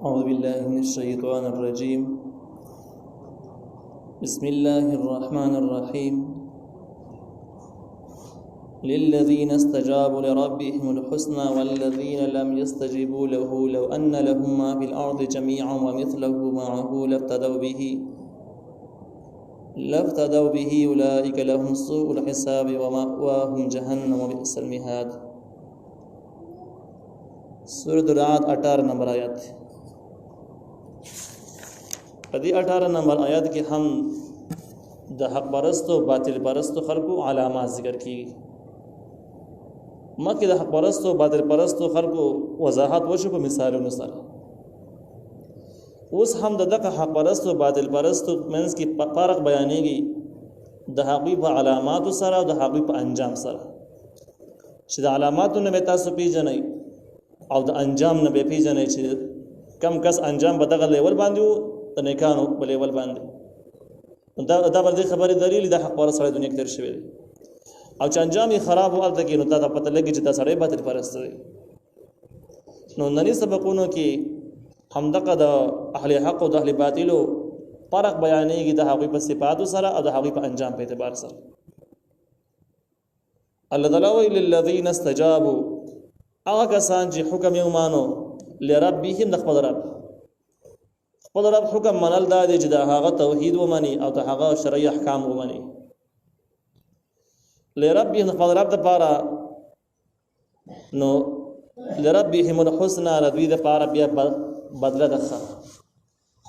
أعوذ بالله من الشيطان الرجيم. بسم الله الرحمن الرحيم. للذين استجابوا لربهم الحسنى والذين لم يستجيبوا له لو أن لهم ما في الأرض جميعا ومثله معه لافتدوا به أولئك لهم سوء الحساب ومأواهم جهنم وبئس المهاد. سورة الرعد 18 نمبر آیات. پدې 18 نمبر آیات کې هم د حق پرستو باطل پرستو خلقو علامات ذکر کیږي. مکه د حق پرستو باطل پرستو خلقو وضاحت وشو په مثالونو سره. اوس هم دغه حق پرستو باطل پرستو منځ کې فرق بیانېږي د حقوی په علامات سره او د حقوی په انجام سره. چې د علاماتو نه تاسو پیژنئ او د انجام نه به پیژنئ چې کم کس انجام به دغه لیول باندې وو د نیکانو په لیول باندې. دا بل خبره دلیل د حق پرست سره دنیا کې تر شوی او چې انجام یې خراب و الته کې نو دا پته لګي چې دا سړی باطل پرست دی. نو نننی سبقونو کې هم دغه د اهل حق او د اهل باطلو فرق بیانېږي د حقوی په صفاتو سره او د حقوی په انجام په اعتبار سره. الله تعالی وی للذین استجابوا هغه کسان چې حکم یې ومانو لربهم د خپل رب حکم منل دا دی چې د هغه توحید ومني او د هغه شرعي احکام ومني. لربهم خپل رب د پاره نو لربهم الحسنى رضی د پاره بیا بدله ده.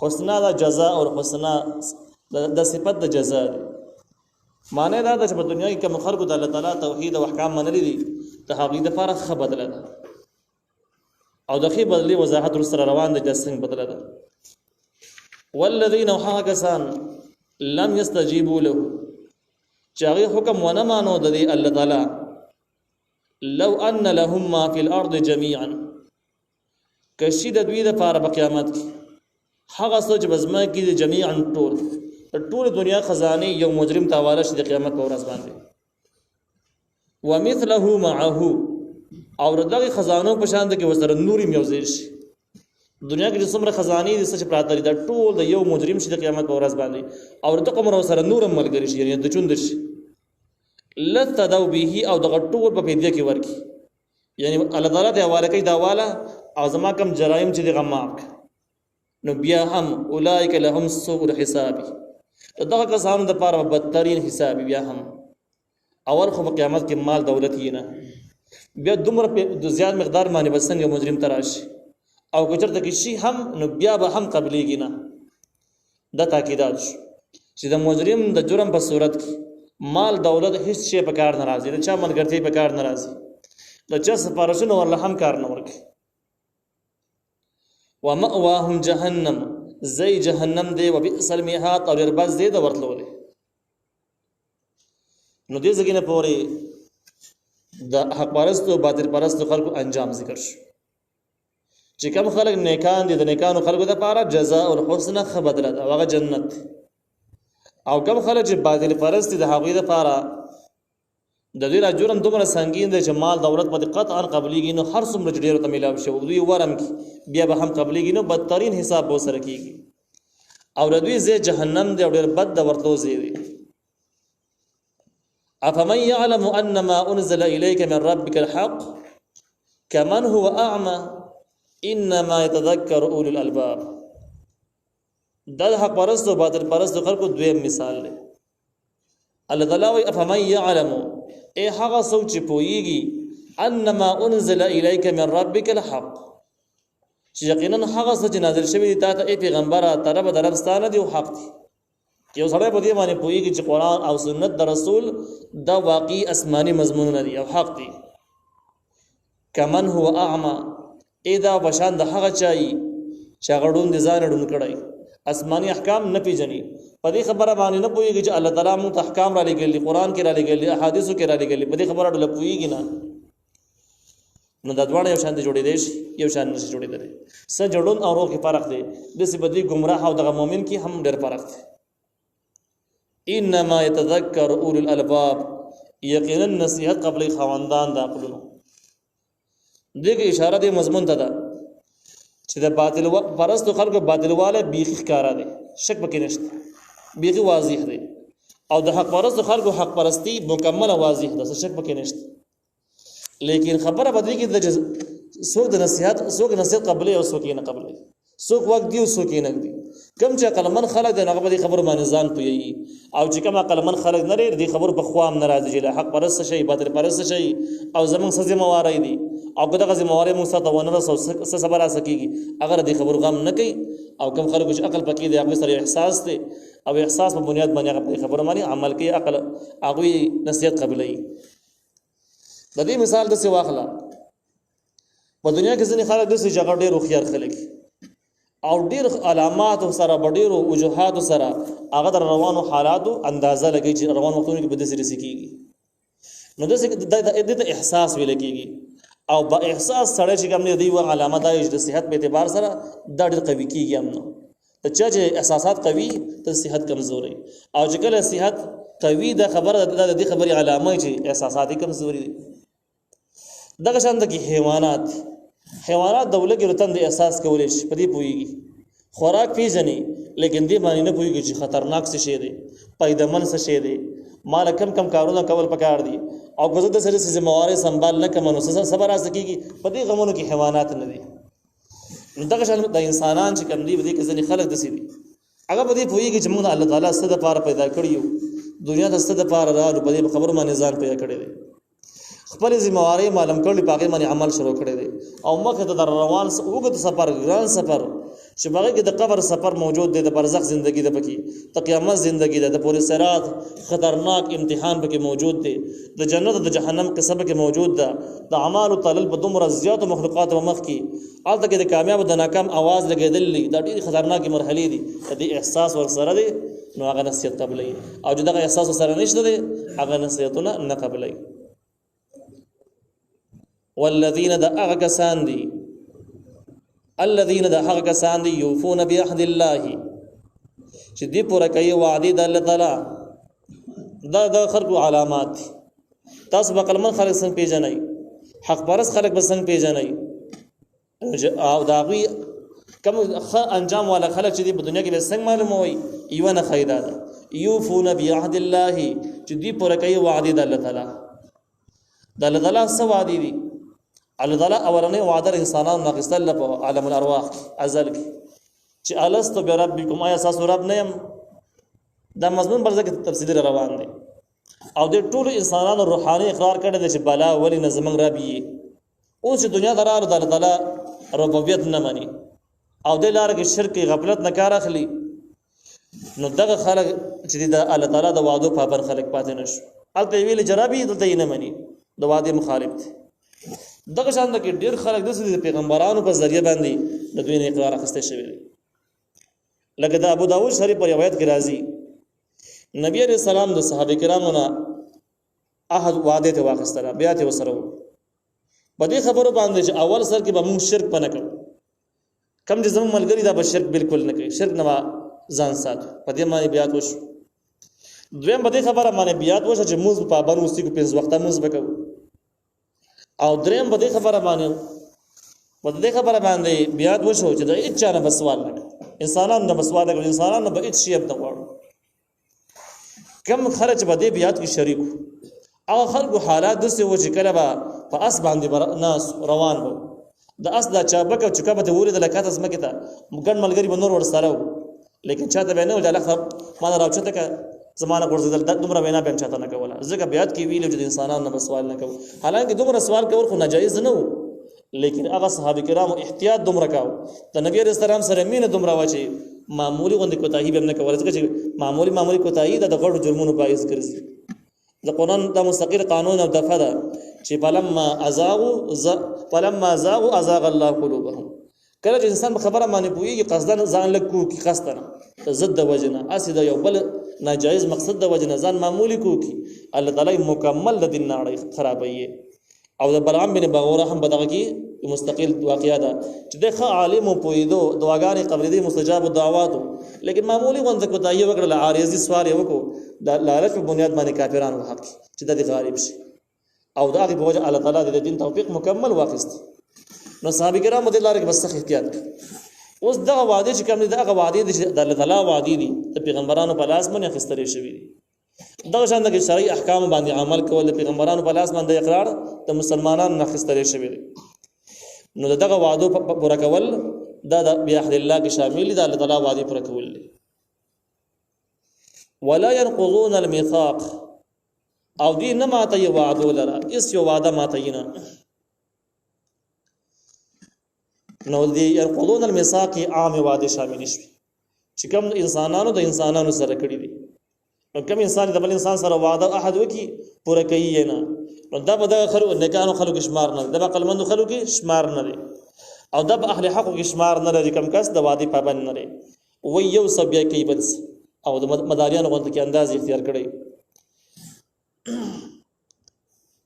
حسنا دا جزاء او حسنا د صفت د جزاء دی. معنی دا چې په دنیا کې کوم خلکو د الله تعالی توحید او احکام منلي دي د هغه د پاره ښه بدله ده او د ښه بدلی وضاحت سره روان دي د څنګه بدله ده. والذین حاکسان لم يستجيبوا له چاغي حکم ونه مانو د الله تعالی لو ان لهم ما في الارض جميعا کشي د دوی د پاره په قیامت کې هغه سوچ بزما کې د جميعا ټول دنیا خزانه یو مجرم تاواله شي د قیامت په ورځ باندې ومثله معه او دغه خزانو په شان د کې وسره نوري میوزیر شي. دنیا کې څومره خزانه دي چې پراته دي د ټول د یو مجرم شي د قیامت په ورځ باندې او د کوم سره نورم ملګری شي یعنی د چوند شي لتدو به او د ټول په پیډه کې ورکی یعنی الله تعالی ته حواله کوي دا والا او زما کم جرایم چې د غماک نو بیا هم اولئک لهم سوء الحساب دغه کسانو د پاره بدترین حساب بیا هم اول خو په قیامت کې مال دولت یې نه بیا دومره په زیات مقدار باندې بسنګ مجرم تراشي او کچرته کې شي هم نو بیا به هم قبليږي نه. دا تاکیدات چې د مجرم د جرم په صورت کې مال دولت هیڅ شی په کار ناراضي د چا منګرتي په کار ناراضي د چا سفارشونو ورله هم کار نه ورکي. ومأواهم جهنم زي جهنم دی وبئس المهاد او رباز دی د ورتلو دی. نو دې ځګنه پورې د حق پرستو باطل پرستو خلکو انجام ذکر شو چې کوم خلک نیکان دي د نیکانو خلکو د پاره جزاء او حسنه خبدله ده هغه جنت او کوم خلک چې باطل پرست دي د هغه د پاره د دې را جرم دومره سنگین دي چې مال دولت په قطعا قبليږي نو هر څومره ډیر ته ملاو شي دوی ورم کی بیا به هم قبليږي نو بدترین حساب به سره کیږي او دوی زه جهنم دی او ډیر بد د ورتلو زی دی. افمن يعلم ان ما انزل اليك من ربك الحق كمن هو اعمى انما يتذكر اولو الالباب. دا حق پرستو باطل پرستو خلکو دویم مثال دی. الله تعالی وی افمن يعلم اي هغه سوچ پويږي انما انزل اليك من ربك الحق چې یقینا هغه څه چې نازل شوی دی ته پیغمبره طرف دربستانه دی او حق دی. یو سره په دې باندې پويږي چې قران او سنت د رسول دا واقعي آسماني مضمون دی او حق دی. کمن هو اعمى اذا بشان د هغه چای چې غړون دي ځان ډون کړای آسماني احکام نه پیژني په دې خبره باندې نه پويږي چې الله تعالی مو احکام را لګلي قران کې را لګلي احادیثو کې را لګلي په دې خبره ډول پويږي نه. نو د دوه یو شان دي جوړې دي یو شان نشي جوړې دي س جوړون او روح کې فرق دی د څه بدی گمراه او د مؤمن کې هم ډېر فرق دی. انما يتذكر اولو الالباب یقینا نصیحت قبل خواندان د عقلونو دغه اشاره د مضمون ته ده چې چې د باطل پرستو خلکو باطلواله بیخي ښکارا دی، شک پکې نشته، بیخي واضح دی، او د حق پرستو خلکو حق پرستی مکمل واضح ده، شک پکې نشته. لیکن خبره بدلی کې د څوک د نصيحت قبلې او څوک یې نه قبلې، څوک وخت دی او څوک یې نه دی. کم چې عقلمن خلک د هغه په خبرو باندې ځان پوهیږي، او چې کوم عقلمن خلک نه لري د خبرو په خوام ناراضي چې حق پرست شي باطل پرست شي او زمونږ څه ذمہواری دي او دغه ذمہواری موږ ته ونه رسو څه صبر اسکیږي اگر د خبرو غم نه کوي. او کم خلک چې عقل پکې دی هغه سره احساس دی او احساس په بنیاد باندې هغه خبرو باندې عمل کوي، عقل هغه نصیحت قبلې. د دې مثال د څه واخلا په دنیا کې ځینې خلک د څه جګړه ډېر خيار خلک او ډېر علامات سره ډېرو وجوهات سره هغه د روانو حالاتو اندازه لګي چې روان وختونو کې به د سری سکیږي. نو د احساس ویل کېږي او با احساس سره چې کوم دی و علامه د صحت په اعتبار سره دا ډېر قوي کېږي. امنو ته چې احساسات قوي ته صحت کمزوري، او چې کله صحت قوي د خبره د دې خبري علامه چې احساسات کمزوري دي. دغه شان د حیوانات د ولګي رتن د احساس کولې شي، په دې پويږي خوراک پیژني لیکن دې باندې نه پويږي چې خطرناک څه شي دی، پیدمن څه شي دی، مال کم کارونه کول پکار دي او غزه د سره ذمہواری سنبال نه کمنو صبر اس کیږي. په دې غمونو کې حیوانات نه دي. دغه شان د انسانان چې کوم دی په دې کې ځنې خلک دسي دي هغه په دې پويږي چې موږ الله تعالی ستاسو لپاره پیدا کړیو، دنیا ته ستاسو لپاره راغلو، په دې خبرو باندې ځان پیدا کړی دی، خپل ذمہواری معلوم کړل، پاګې باندې عمل شروع کړی دی او مخه ته روان وګت سفر ګران سفر چې باغې کې د قبر سفر موجود دی، د برزخ ژوندۍ ده پکې، د قیامت ژوندۍ ده، د پوره صراط خطرناک امتحان پکې موجود دی، د جنت او د جهنم قصه پکې موجود ده، د اعمال او تلل په دومره زیات مخلوقات او مخ کې الته کې د کامیاب او د ناکام आवाज لګیدل دا ډېر خطرناکې مرحلې دي. د احساس ور سره دی نو هغه نصیحت قبلې، او چې دغه احساس سره نشته دی هغه نصیحتونه نه قبلې. والذین د هغه کسان دي الذين د هغه کسان دي یوفون بعهد الله چې دې پوره کوي وعده د الله تعالی. دا د خلق علامات تاسو به کلمه خلق څنګه پیژنئ، حق پرست خلق به څنګه پیژنئ، او داغي کوم انجام والا خلق چې په دنیا کې به څنګه معلوموي. یو نه خیدا ده یوفون بعهد الله چې دې پوره کوي وعده د الله تعالی. د الله تعالی څه وعده دي؟ الله تعالی اولنې وعده انسانانو ناقصل په عالم الارواح ازل کې چې الست بربکم آیا تاسو رب نه يم. دا مضمون برځه کې تفصیل روان دي او د ټولو انسانانو روحاني اقرار کړي چې بالا ولی نظم رب یې او چې دنیا درار د الله تعالی ربوبیت نه مانی او د لار کې شرک غفلت نه کار اخلي. نو دغه خلک چې د الله تعالی د وعده پابند خلک پاتې نشو، الته ویل جرابي دلته نه مانی، د وعده مخالف دي. دغه شان د ډېر خلک د پیغمبرانو په ذریعہ باندې د دوی نه اقرار اخیسته شوی دی. لکه د ابو داود شریف پر روایت کې راځي نبی عليه السلام د صحابه کرامو نه عهد وعده ته واخیستله، بیا ته وسره په دې خبرو باندې چې اول سر کې به موږ شرک پنه کړو، کم چې زموږ ملګری دا به شرک بالکل نه کوي، شرک نه ځان ساتو. په دې باندې بیا وشو. دویم په دې خبره باندې بیا وشو چې موږ په پابند اوسې کو 5 وخت موږ وکړو. او دریم په دې خبره باندې بیا وشو چې د هیڅ چا نه سوال نه انسانانو نه سوال نه انسانانو به هیڅ شی نه غواړي. کم خرج به دې بیا کې شریک او خلکو حالات دسه و چې کله به په اس باندې ناس روان وو، د اس دا چا بکه چې کبه ته ورید لکاته زمکه ته ګڼ ملګری بنور ورسره وو، لیکن چاته به نه وځه لخ ما راوچته ک زمانہ ګرځیدل دومره وینا به چاته نه کوله. ځکه بیات کې ویل چې انسانانو نه سوال نه کوي، حالانکه دومره سوال کول خو ناجایز نه وو، لیکن هغه صحابه کرامو احتیاط دومره کاو. د نبی رسول الله سره مینه دومره واچي معمولی غوندې کوتاهی به نه کوله، ځکه چې معمولی کوتاهی د غړو جرمونو باعث ګرځي. د قرآن د مستقل قانون او دفعه ده چې فلما زاغوا ازاغ الله قلوبهم. کله چې انسان خبره باندې پوهیږي قصدن ځان لکو کی قصدن ضد د وجنه اسید یو بل ناجایز مقصد د وجنه ځان معمولی کو کی الله تعالی مکمل د دین نړۍ خرابوي. او د بلعام بن باغوره هم بدغه کی مستقل واقعیا ده چې د عالم پویدو دعاګانې قبلې مستجاب دعواتو، لیکن معمولی غوند کو تایه وکړه عارضی سوال یو کو د لالچ په بنیاد باندې کافرانو حق چې د غالب شي او د هغه په وجه الله تعالی د دین توفیق مکمل واخیست. نو صحابه کرام د لارې بس احتیاط اوس دغه وعده چې کوم دي دغه وعده دي د الله تعالی وعده دي د پیغمبرانو په لاس باندې اخیستل شوی دي دغه شان د شرعي احکام باندې عمل کول د پیغمبرانو په لاس باندې اقرار د مسلمانانو اخیستل شوی دي نو دغه وعده پوره کول دا د بیاحد الله کې شامل دي د الله تعالی وعده پوره کول دي ولا ينقضون الميثاق او دی نه ماته یو وعده لره اس یو وعده ماته نه نو دی ينقضون الميثاق عام وعده شامل شي چې کوم انسانانو د انسانانو سره کړی دي نو کوم انسان د بل انسان سره وعده احد وکي پوره کوي نه نو دا به د خلکو نکانو خلکو شمار نه د عقلمند خلکو شمار نه دي او د اهل حق شمار نه لري کوم کس د وعده پابند نه لري و یو سبیا کوي بس او د مداریانو غونډه کې انداز اختیار کړي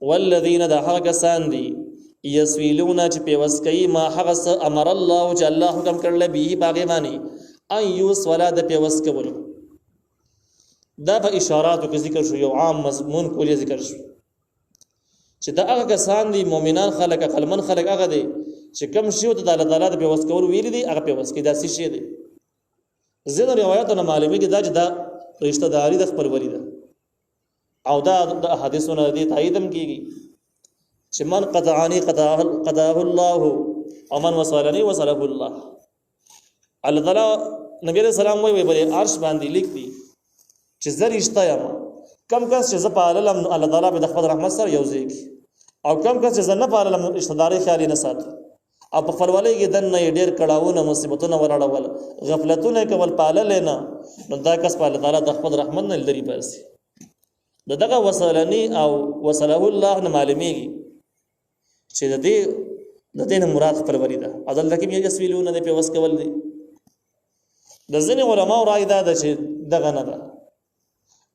والذین دا هغه سان دي یسویلون چې پیوس کوي ما هغه امر الله چې الله حکم کړل به باغې معنی ان یوس ولا د پیوس کولو دا په اشاراتو کې ذکر شو یو عام مضمون کولی ذکر شو چې دا هغه کسان دي مؤمنان خلک عقلمن خلک هغه دي چې کم شی ته د الله تعالی د پیوس کول ویل دي هغه پیوس کې داسې شی دي زین روایتونو معلومه کې دا چې دا رشتہ داری د خپل ولی ده او دا د احادیثونو دي تاییدم کیږي چې من قطعني قطعه الله او من وصلني وصله الله الله تعالی نبی رسول الله وی بل عرش باندې لیکي چې زریشته یم کم کس چې ز پاللم الله تعالی به د خپل رحمت سره یوځي او کم کس چې ز نه پاللم رشتہ داري خیال نه ساتي او په خپلوالۍ کې دنه ډېر کړهونه مصیبتونه وراړول غفلتونه کول پالل نه نو دا کس په الله تعالی د خپل رحمت نه لري پرسي دغه وصلني او وصله الله نه معلومیږي چې د دې نه مراد خپل وری ده عدل کې یې اسویلونه د په وس کول دي د ځینې علماء رائے ده چې دغه نه ده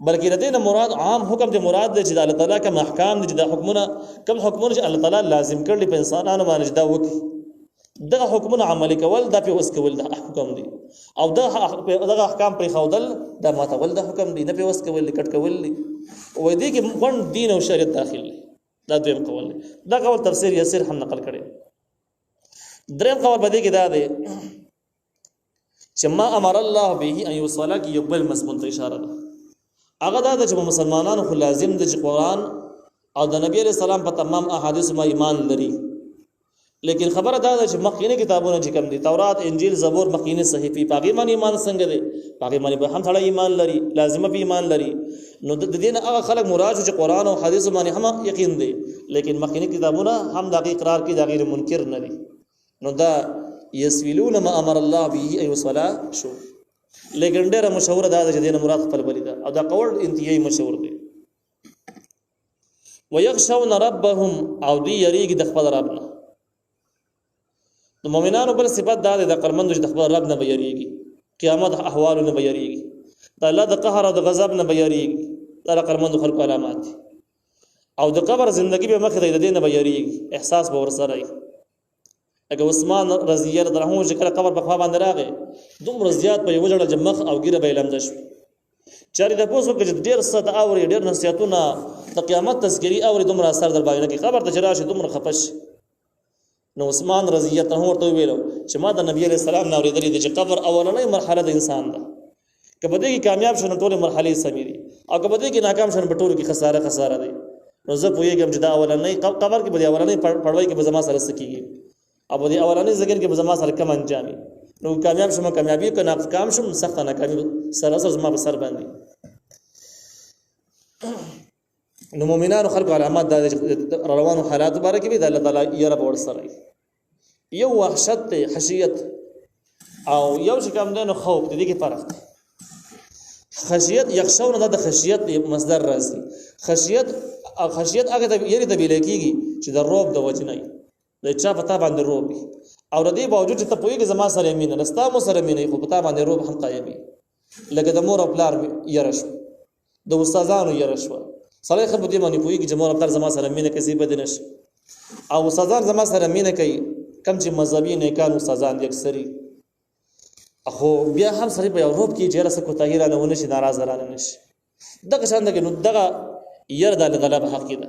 بلکې د دې نه مراد عام حکم دی مراد دی چې د الله تعالی کوم احکام دي د حکمونه کوم حکمونه چې الله تعالی لازم کړل په انسانانو باندې دا وکړي دغه حکمونه عملي کول د په وس کول د حکم دي او دغه احکام پر خودل د ماتول د حکم دي نه په وس کول کټ کول دي و دې کې غون دین او شریعت داخل دي دا دویم قول دی دا قول تفسیر یسیر هم نقل کړي دریم قول بده کې دا دی چې ما امر الله به ان يوصل کی یقبل مضمون ته اشاره ده هغه دا چې مسلمانانو خو لازم دي چې قرآن او د نبی علیہ السلام په تمام احادیث ما ایمان لري لیکن خبره دا ده چې مخکینی کتابونه چې کوم دي تورات انجیل زبور مخکینی صحیفه پاغي باندې ایمان څنګه دي پاغي باندې به هم ثړ ایمان لري لازمه به ایمان لري نو د دین هغه خلک مراد چې قرآن او حدیث باندې هم یقین دي لیکن مخکینی کتابونه هم د اقرار کې د غیر منکر نه دي نو دا یسویلون ما امر الله به ای وصلا شو لیکن ډیره مشهور ده چې دین مراد خپل بلی ده او دا قول انتهایی مشهور دی ويخشون ربهم او دی یریږي د خپل رب نه د مؤمنانو بل صفات دا د عقلمند چې د خپل رب نه بیریږي قیامت احوال نه بیریږي د الله د قهر او د غضب نه بیریږي د عقلمند خلق علامات او د قبر زندگی به مخه د دین نه بیریږي احساس به ورسره وي اګه عثمان رضی الله عنه چې کله قبر په خوا باندې راغی دومره زیات په یو ځړ جمخ او ګیره به لمد شو چاري د پوسو کې ډیر ست اوري ډیر نصیحتونه د قیامت تذکری اوري دومره اثر در باندې کې قبر ته چرشه دومره خپش نو عثمان رضی الله عنه ورته ویلو چې ما د نبی علیہ السلام نو ورېدلې چې قبر اولنۍ مرحله د انسان ده کبه دې کې کامیاب شونه ټول مرحله سميري او کبه دې کې ناکام شونه په ټولو کې خساره ده نو زه پوهیږم چې دا اولنۍ قبر کې به اولنۍ پړوي کې به زما سره سکیږي او دې اولنۍ ځګر کې به زما سره کم انجامي نو کامیاب شوم کامیابی که ناکام شوم سخت ناکامي سره زما په سر باندې نو مؤمنانو خلق علامات د روانو حالات مبارکې به د الله تعالی یې رب ور سره یو وحشت خشیت او یو چې کوم دنو خوف دې کې فرق دی خشیت یخشون د خشیت مصدر راځي خشیت هغه د یری د بیلکیږي چې د روب د وجنای د چا پتا باندې روب او ردی باوجود چې ته پویږي زما سره مين رستا مو سره مين خو پتا باندې روب هم قایمي لکه د مور او پلار يرشو د استادانو يرشو سره خبر دې باندې پویږي چې مور او پلار زما سره مين کې زی بدنش او استادان زما سره مين کوي کم چې مذهبي نه کانو استادان اکثري اخو بیا هم سره په یورپ کې چې راسه کو تغییر نه ونه شي ناراض رانه نشي دغه شان دغه نو دغه ير د غلب حق ده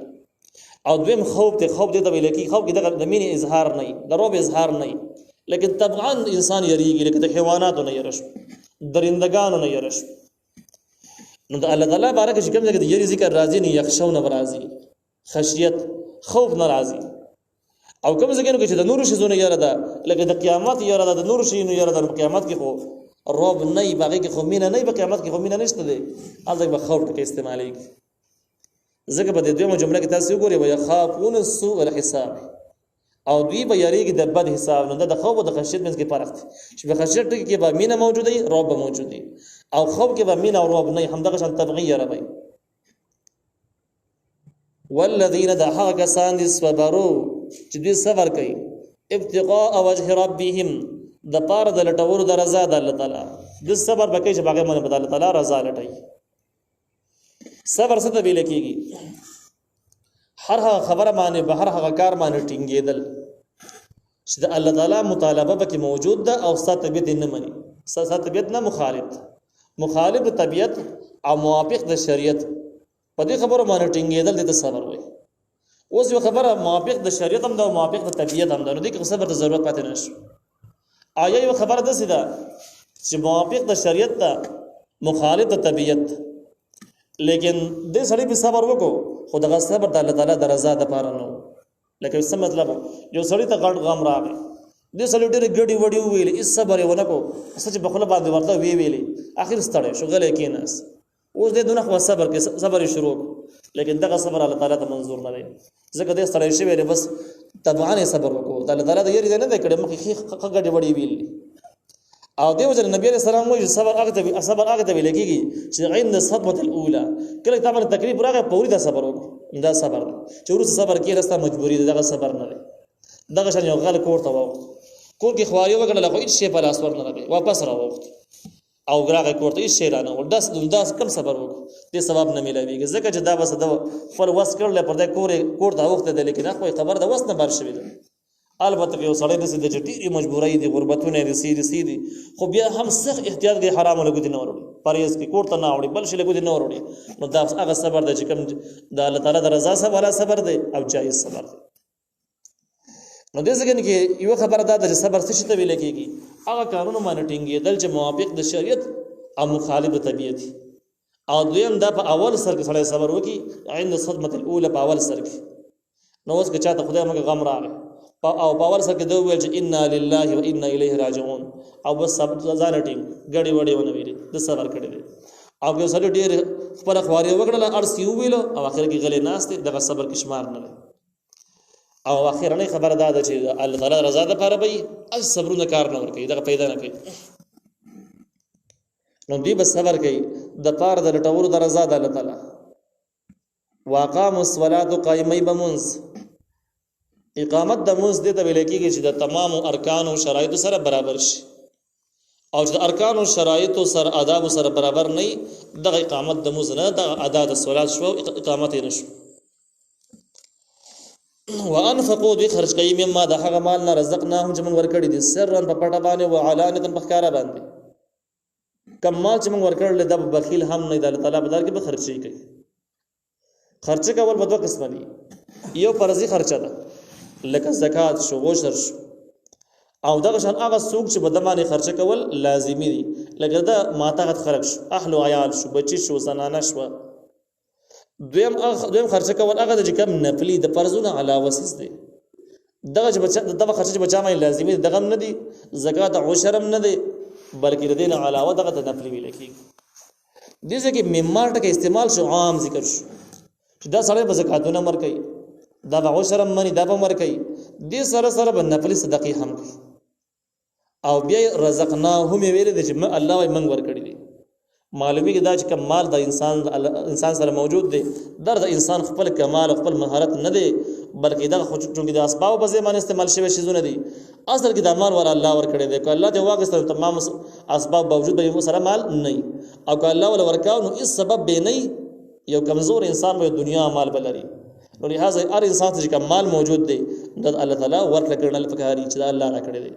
او دویم خوف ته خوف دې ته ویل کی خوف کې د مینې اظهار نه د روب اظهار نه لیکن طبعا انسان یریږي لکه د حیواناتو نه یرش درندگانو نه یرش نو د الله تعالی بارک چې کوم ځای کې یری ذکر راځي نه یخشون راځي خشیت خوف نه راځي او کوم ځای کې چې د نور شي زونه یره ده لکه د قیامت یره ده د نور شي نو یره ده قیامت کې خو روب نه باقي کې خو مینه نه په قیامت کې خو مینه نشته ده الته به خوف ټکي استعمالي ځکه په دې دویمه جمله کې تاسو وګورئ ويخافون سوء الحساب او دوی به یریږي د بد حساب نه د خوف او د خشیت منځ کې فرق دی چې په خشیت کې به مینه موجوده وي روب موجود دی او خوف کې به مینه او روب نه همدغه شان تبغیر وي والذین دحق کسان دي صبروا چې دوی صبر کوي ابتغاء وجه ربهم د پاره د لټور د رضا د الله تعالی د صبر بکې چې باغې باندې د الله تعالی رضا لټای صبر څه ته ویل کېږي هر هغه خبره باندې به هر هغه کار باندې ټینګېدل چې د الله تعالی مطالبه پکې موجود ده او ستاسو طبيعت نه مني ستاسو طبيعت نه مخالف د طبيعت او موافق د شریعت په دې خبره باندې ټینګېدل د صبر وي اوس یو خبره موافق د شریعت هم ده او موافق د طبيعت هم ده نو دې کې صبر ته ضرورت پاتې نشي آیا یو خبره ده چې موافق د شریعت ده مخالف د طبيعت لیکن دې سړی په صبر وکړو خو دغه صبر د الله تعالی د رضا د پاره نه لکه څه مطلب یو سړی ته غړ غم راغی دې سړی ډېر ګډي وډي ویلې اس صبر یې ونکو سچ په خپل باندې ورته ویلې اخر ستړی شو غلې کېناس اوس دې دونه خو صبر کې صبر شروع لیکن دغه صبر الله تعالی ته منظور نه دی ځکه دې ستړی شوی دی بس طبعا صبر وکړو الله تعالی د یری نه دی کړي مخې غډي وډي ویلې او دیو جن نبی علیہ السلام وایي صبر هغه ته ویل کېږي چې عند الصدمه الاولى کله تا باندې تکلیف راغی پوری دا صبر وکړه دا صبر چې ورته صبر کې راسته مجبوری دغه صبر نه دی دغه شان یو غل کوړه وخت کور کې خواري وکړه خو هیڅ شی په لاس ور نه راغی واپس را وخت او ګراغه کوړه هیڅ شی رانه ول داس کم صبر وکړه دې ثواب نه ملایويږي ځکه چې دا بس د فل وس کړل پر دې کوړه وخت دی لیکن خو خبر د وس نه بار شوی دی البته یو سړی د سید چټي مجبورای دي غربتونه دي سیدي خو بیا هم سخت احتیاط کوي حرام له ګدي نه وروړي پرهیز کې کوړه نه وروړي بل شي له ګدي نه وروړي نو دا هغه صبر د چې کوم د الله تعالی د رضا سره والا صبر دی او جایز صبر دی نو دې څنګه کې یو خبره ده چې صبر څه ته ویل کېږي هغه قانون باندې ټینګېدل چې موافق د شریعت او مخالف د طبيعت او دویم دا په اول سر کې سړی صبر وکي عند الصدمه الاولى په اول سر کې نو اوس که چاته خدای موږ غم راغی او باور سره دوی ویل چې انا لله و انا الیه راجعون او بس ځان ټیم غړي وړي ونه ویلي د صبر کړي دي او یو سړی ډیر خپل خواري وکړل ارسي ویلو او اخر کې غلې ناشته دغه صبر کې شمار نه او اخرنه خبره ده چې الله تعالی رضا ده پر به از صبرونه کار نه ور کوي دغه پیدا نه کوي نو دی بس صبر کوي د پاره د لټور د رضا ده الله تعالی واقاموا الصلاه قائمي بمنز اقامت د منځ د ویل کېږي چې د تمام ارکان او شرایط سره برابر شي او چې ارکان او شرایط سره آداب سره برابر نه د اقامت د منځ نه د ادا د صلات شو اقامت یې نشو وانفقوا بخرج کوي مما د هغه مال نه رزقناهم چې موږ ورکړي دي سرا په پټه باندې او علانه په ښکارا باندې کمال چې موږ ورکړل د بخیل هم نه د الله تعالی په دار کې به خرچي کوي خرچه کول په دوه قسم دي یو فرضي خرچه ده لکه زکات شو غوشر شو او دغه شان هغه څوک چې بدمانه خرچه کول لازمی دي لکه دا ماتغت خرج شو اهل او عیال شو بچی شو زنانه شو دویم خرچه کول هغه د کم نفلی د فرضونه علاوه سیس دي دغه چې دغه خرچه بچا مې لازمی دغه نه دي زکات او شرم نه دي بلکې د دین علاوه دغه د نفلی ویل کی دي چې معمار ټکه استعمال شو عام ذکر شو چې دا سره به زکاتونه مر کوي دا به شرم منی دا به مر کوي دې سره سره به نفلی صدقې هم کوي او بیا رزقناهم ویل دي چې الله یې منګ ور کړی دي معلومی کې دا چې کمال د انسان سره موجود دی در د انسان خپل کمال خپل مهارت نه دی بلکې دا خو چې د اسباب په ځای باندې استعمال شوی شیزونه دي اصل کې د مال ور الله ور کړی دی که الله ته واغستو تمام اسباب باوجود به سره مال نه او که الله ول ورکاو نو هیڅ سبب به نه یو کمزور انسان به دنیا مال بلري نو لہذا هر انسان چې کمال موجود دی د الله تعالی ورکړل پکاري چې الله را کړی دی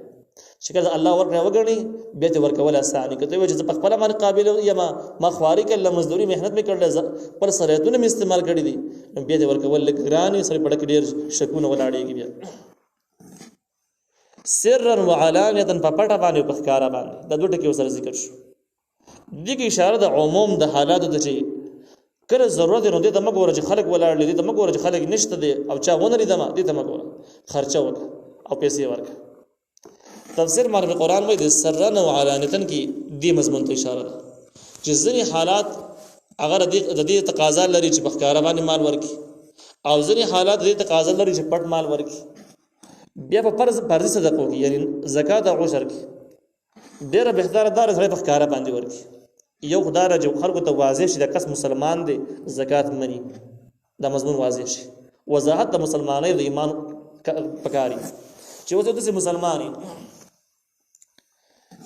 چې کله الله ورکړه وګڼي بیا ته ورکول اسانه کته وي چې په خپل باندې قابل یم ما خواري کله مزدوري مهنت می کړل پر سرایتونه می استعمال کړی دي بیا ته ورکول لګراني سره پړک ډیر شکونه ولاړېږي بیا سرا وعلانیه په پټه باندې په ښکارا باندې د دوه ټکي سره ذکر شو دغه اشاره د عموم د حالاتو ته چې کله ضرورت نه دي د مګور چې خلک ولاړ دي د مګور چې خلک نشته دي او چا ونه لري دمه دي ته مګور خرچه وکړه او پیسې ورکړه تفسیر معنی قرآن وایي د سرا وعلانیه کې دې مضمون ته اشاره ده چې ځینې حالات اگر د دې تقاضا لري چې په ښکارا باندې مال ورکړي او ځینې حالات دې تقاضا لري چې پټ مال ورکړي بیا په فرض صدقو کې یعنی زکات او عشر کې ډیره بهتره دار سره په ښکارا باندې ورکړي یو خدای راځي خلکو ته واضح شي د کس مسلمان دی زکات مني دا مضمون واضح شي وضاحت د مسلمانۍ د ایمان پکاري چې وته د مسلمانۍ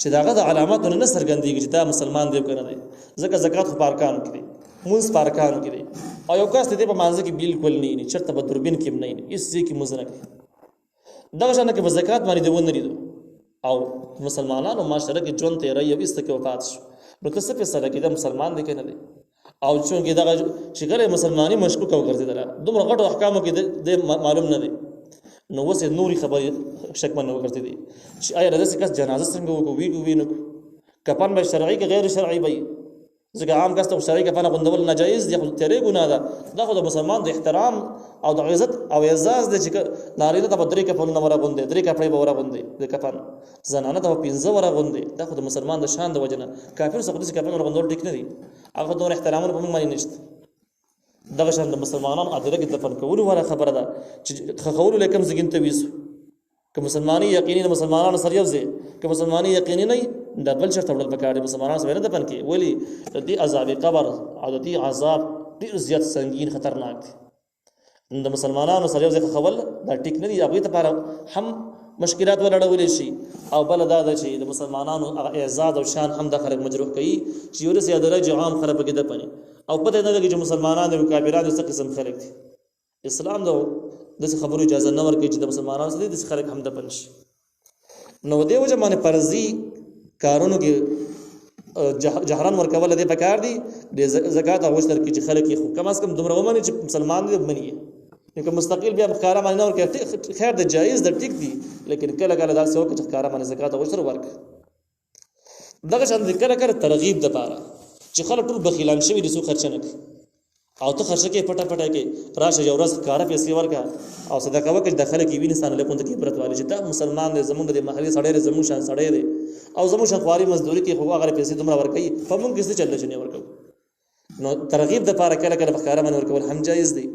چې داغه د علاماتونو نه سرګندېږي چې دا مسلمان دی کنه دی ځکه زکات خو پارکان کړي موږ پارکان کړي او یو کس ته په مانځ کې بالکل نه چرته په دوربین کې نه هیڅ کې مزنه کوي دا شانه کې زکات باندې دی ونه لري او مسلمانانو معاشره کې ژوند ته رہی او است کې وفات شو نو څه په سره کې دا مسلمان دی کنه دی او چې دا چې ګره مسلمانۍ مشکوک او ګرځیدل دومره غټو احکامو کې د معلوم نه دی نو وسه نوري خبرې شک منو ورته دي چې آیا داسې کس جنازه څنګه وینو کفن به شرعي کې غیر شرعي وي ځکه عام کس ته شرعي کفن غوندول ناجایز دي خو تیرې ګناه ده دا خو د مسلمان د احترام او د عزت او اعزاز دي چې نارینه ته بدري کفن نه ورا غوندي درې کپړې به ورا غوندي د کفن زنانه ته 15 ورا غوندي دا خو د مسلمان د شان د وجنه کافر څخه د کفن ورا غوندول ټیک نه دي هغه د احترامونه په موږ باندې نشته دغه شان د مسلمانانو ادله کې دفن کول ولا خبره ده چې خول لکم زګین ته ویسو که مسلمانی یقیني مسلمانانو سره یو ځای که مسلمانی یقیني نه د بل شرط وړل پکاره مسلمانانو سره نه دفن کې ولی د دې عذاب قبر او د دې عذاب ډیر زیات سنگین خطرناک دي د مسلمانانو سره یو ځای خول دا ټیک نه دی هغه ته لپاره هم مشکلات ولړول شي او بل دا چې د مسلمانانو اعزاز او شان هم د خلک مجروح کوي چې یو څه درجه عام خلک کې دفن او پته نه لګي چې مسلمانانو او کافرانو څخه قسم خلک دي اسلام دا د خبرو اجازه نه ورکوي چې د مسلمانانو سره د خلک هم دفن شي نو دی وجه باندې فرضي کارونو کې جهران ورکول دي پکار دي د زکات او عشر کې چې خلک خو کم از کم دومره ومني چې مسلمان دي مني نو مستقل بیا ښکارا باندې نه ورکوي خیر د جایز د ټیک دي لیکن کله کله دا څه وکړي چې ښکارا باندې زکات او عشر ورک دغه شان کله کله ترغیب د پاره چې خلک ټول بخیلان شوي دي سو خرچ نه کوي او ته خرچه کې پټه کې راشه یو ورځ کار پیسې ورکا او صدقه وکړه د خلک ویني سان له کوم ته کې عبرت والی چې دا مسلمان دی زمونږ د محلي سړی زمونږ شان سړی دی او زمونږ شان خواري مزدوري کې خو هغه پیسې دومره ورکړي په موږ کې څه چل شي نه ورکو نو ترغیب د پاره کله کله بخاره من ورکول هم جایز دی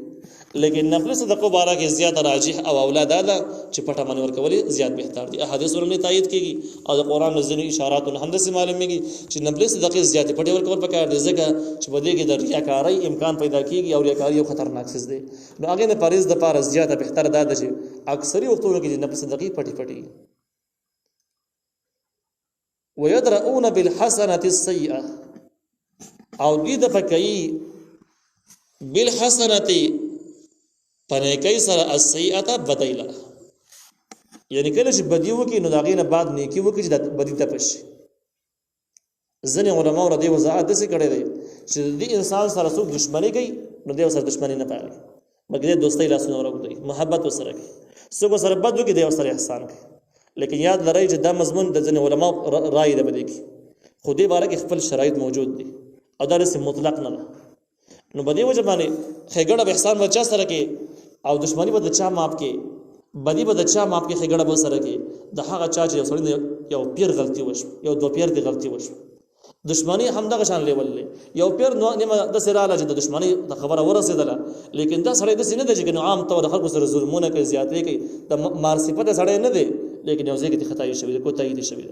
لیکن نفل صدقه بارا کې زیات راجح او اولاد اعلی چې پټه من ورکول زیات بهتر دي احادیث ورنه تایید کیږي او د قران نزل اشارات هم د معلومیږي چې نفل صدقه زیات پټه ورکول پکار دي ځکه چې بده کې د ریاکاری امکان پیدا کیږي او ریاکاری یو خطرناک څه دی نو هغه نه پریز د پاره زیات بهتر ده چې اکثری وختونو کې نفل صدقه پټي ويدرؤون بالحسنه السيئه او دې د پکې بالحسنه پنه کوي سره السيئه بدایله یعنی کله چې بدی وکي نو داغه نه بعد نیکی وکي چې د بدی ته پشي ځنه علماء ور دي وضاحت دسه کړي دي چې د انسان سره څوک دښمنی کوي نو د سره دښمنی نه پالي مګر دوستۍ لاسونه ورغوي محبت وسره کوي څوک سره بد وکي د سره احسان کوي لیکن یاد لرئ چې دا مضمون د ځنه علماء رائے ده بده کی خو دې باره کې خپل شرایط موجود دي او دا رسم مطلق نه نو بده وجه باندې خېګړه به احسان ورچا سره کې او دښمنی به د چا ماپ کې بدی به د چا ماپ کې خېګړه به سره کې د هغه چا چې سړی یو پیر غلطي وشو یو دو پیر دی غلطي وشو دښمنی هم دغه شان لیول یو پیر نو نیمه د سراله چې د دښمنی د خبره ورسېدله لیکن دا سړی د سینې د چې عام طور خلکو سره ظلمونه کوي زیاتې کوي د مارصفت سړی نه دی لیکن یو ځکه د خدای شوی د کوتای دي شوی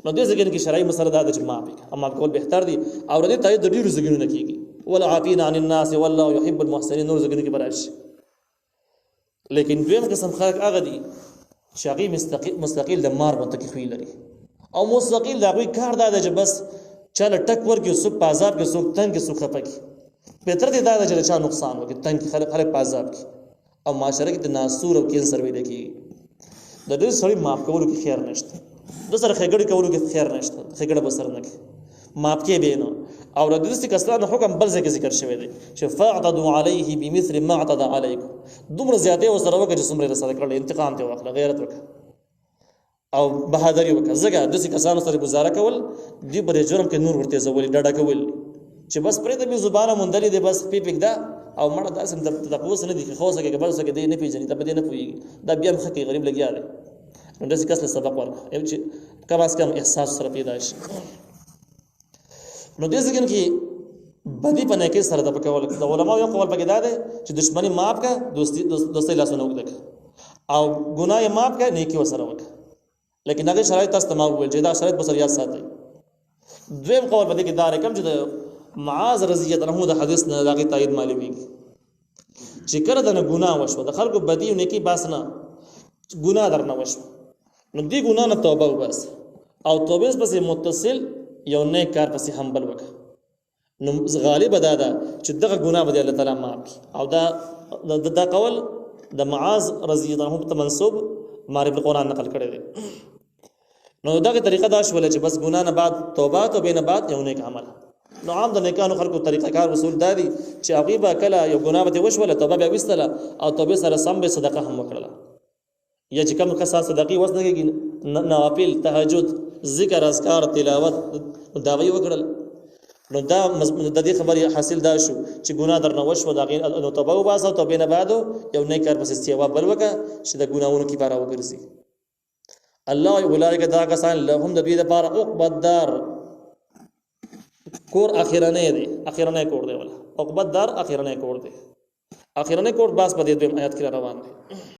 نو دې ځکه کې شرعي مسله دا چې معافي اما کول بهتر دي او دې تایید د ډیرو ځګونو نه کیږي ولا عافین عن الناس والله يحب المحسنين نور ځګونو کې براشي لیکن دویم قسم خلق هغه دي چې هغه مستقل د مار منطقي خوې لري او مستقل دا کوئی کار دا چې بس چاله ټک ورګي سو پازاب کې سو تنګ کې سو خپکی بهتر دي دا چې چا نقصان وکړي تنګ خلک پازاب کې او معاشره کې د ناسور او کینسر وې لکې د دې سړي معاف کولو کې خیر نشته د سره خګړې کولو کې خیر نشته، خګړه به سره نه کوي، معاف کې به نه. او د دې کسانو حکم بل ځای کې ذکر شوی دی چې فاعتدوا علیه بمثل ما اعتدى علیکم، دومره زیاتې وسره وکړه چې څومره سره کړل، انتقام ته واخله، غیرت وکړه او بهادری وکړه. ځکه د دې کسانو سره گزاره کول دی پر جرم کې نور ورته زولې ډډه کول چې بس پرې ته به زبانه مونډلې دی، بس پیپک دا او مړه داسې د پوس نه دي خو څنګه بل څه کې دی نه پیژني، ته به نه پويږي، دا بیا مخکې غریب لګیا دی. نو داسې کس له سبق ورکړه چې کم از کم احساس سره پیدا شي. نو دې ځکه کې بدی په نه کې سره د پکول د علماء یو قول پکې دا دی چې دشمنی معاف کا، دوستي لاسونه وکړه او ګناه معاف کا، نیکی وسره وکړه. لیکن هغه شرایط تاسو ته ما وویل چې دا شرایط به سره یاد ساتئ. دویم قول پدې کې دا رقم چې د معاذ رضی الله عنه د حدیث نه دغه تایید معلومیږي چې کړه د ګناه وشو، د خلکو بدی او نیکی باس نه ګناه درنه وشو، نو دې ګناه نه توبه وباس او توبه پسې متصل یو نیک کار پسې هم بل وکړه. نو غالب دا ده چې دغه ګناه به الله تعالی معاف کړي. او دا قول د معاذ رضی الله عنه ته منسوب معرفت القرآن نقل کړی دی. نو دغه طریقه دا شوله چې بس ګناه نه بعد توبه، توبه نه بعد یو نیک عمل. نو عام د نیکانو خلکو طریقه کار اصول دا دي چې هغه به کله یو ګناه به وشوله توبه به وستله او توبه سره سم به صدقه هم وکړه، یا چې کوم کسان صدقې وسنګي نوافل تهجد ذکر اذکار تلاوت دا وی وکړل. نو دا د دې خبرې حاصل دا شو چې ګناه درنه وشو، دا غي نو توبه وباسه، توبه نه بعد یو نیک کار پس استیوا بل وکړه چې د ګناہوں کی بارا وګرځي. الله اولئک دا کسان لهم د دې لپاره عقبى الدار، کور اخرنه دی، اخرنه کور دی، ولا عقبى الدار اخرنه کور دی، اخرنه کور باس په دې آیات کې روان دی.